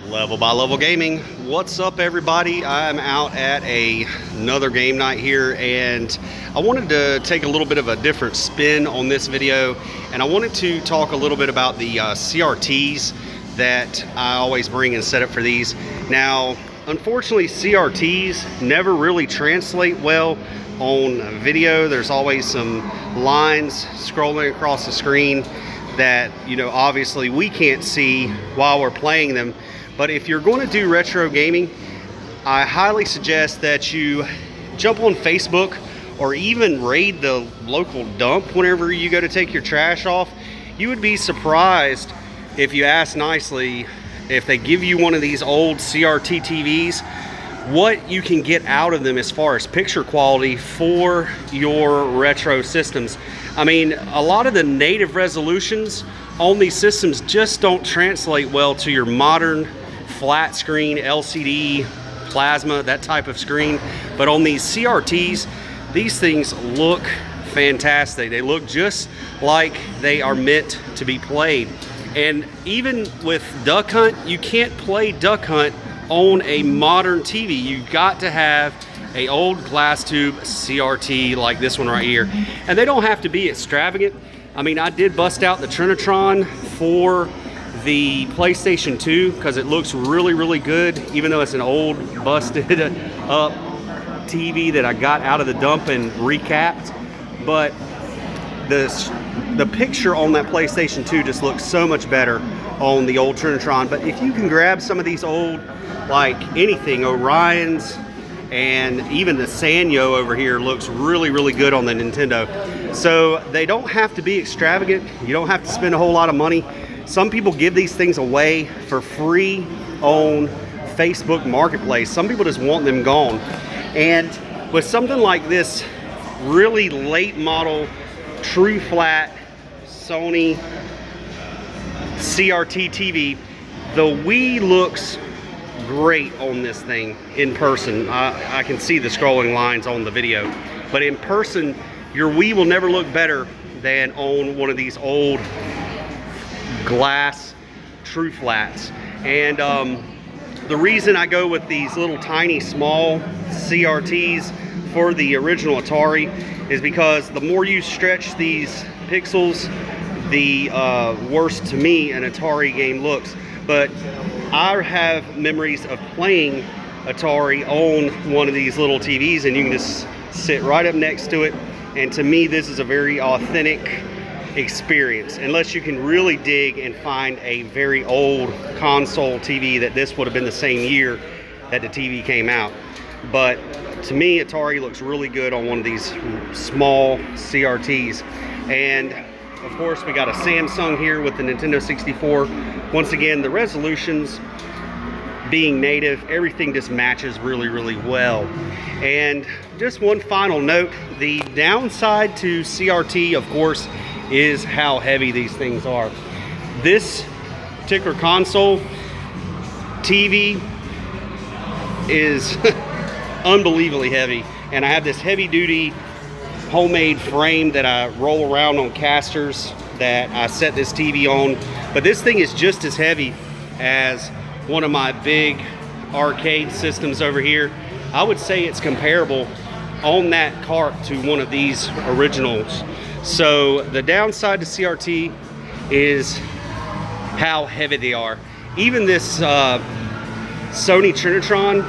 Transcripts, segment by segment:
Level by Level Gaming. What's up, everybody? I'm out at another game night here, and I wanted to take a little bit of a different spin on this video, and I wanted to talk a little bit about the CRTs that I always bring and set up for these. Now, unfortunately, CRTs never really translate well on video. There's always some lines scrolling across the screen that, you know, obviously we can't see while we're playing them. But if you're going to do retro gaming, I highly suggest that you jump on Facebook or even raid the local dump whenever you go to take your trash off. You would be surprised, if you ask nicely, if they give you one of these old CRT TVs, what you can get out of them as far as picture quality for your retro systems. I mean, a lot of the native resolutions on these systems just don't translate well to your modern flat screen, LCD, plasma, that type of screen. But on these CRTs, these things look fantastic. They look just like they are meant to be played. And even with Duck Hunt, you can't play Duck Hunt on a modern TV. You got to have a old glass tube CRT like this one right here. And they don't have to be extravagant. I mean, I did bust out the Trinitron for the PlayStation 2 because it looks really, really good, even though it's an old busted up TV that I got out of the dump and recapped. But the picture on that PlayStation 2 just looks so much better on the old Trinitron. But if you can grab some of these old, like anything, Orions, and even the Sanyo over here looks really, really good on the Nintendo. So they don't have to be extravagant. You don't have to spend a whole lot of money. Some people give these things away for free on Facebook Marketplace. Some people just want them gone. And with something like this really late model, true flat Sony CRT TV, the Wii looks great on this thing in person. I can see the scrolling lines on the video, but in person, your Wii will never look better than on one of these old glass true flats. And the reason I go with these little tiny small CRTs for the original Atari is because the more you stretch these pixels, the worse to me an Atari game looks. But I have memories of playing Atari on one of these little TVs, and you can just sit right up next to it. And to me, this is a very authentic experience, unless you can really dig and find a very old console TV that this would have been the same year that the TV came out. But to me, Atari looks really good on one of these small CRTs. And of course, we got a Samsung here with the Nintendo 64. Once again, the resolutions being native, everything just matches really, really well. And just one final note, the downside to CRT, of course, is how heavy these things are. This particular console TV is unbelievably heavy, and I have this heavy duty homemade frame that I roll around on casters that I set this TV on. But this thing is just as heavy as one of my big arcade systems over here. I would say it's comparable on that cart to one of these originals. So the downside to CRT is how heavy they are. Even this Sony Trinitron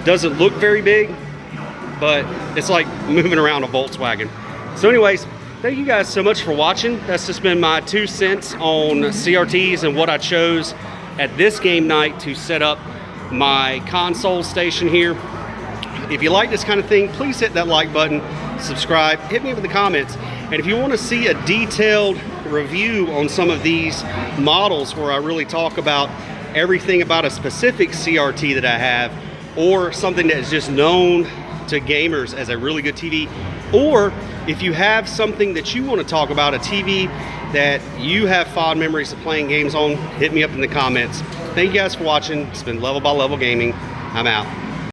doesn't look very big, but it's like moving around a Volkswagen. So anyways, thank you guys so much for watching. That's just been my 2 cents on CRTs and what I chose at this game night to set up my console station here. If you like this kind of thing, please hit that like button, subscribe, hit me up in the comments. And if you want to see a detailed review on some of these models where I really talk about everything about a specific CRT that I have, or something that is just known to gamers as a really good TV, or if you have something that you want to talk about, a TV that you have fond memories of playing games on, hit me up in the comments. Thank you guys for watching. It's been Level by Level Gaming. I'm out.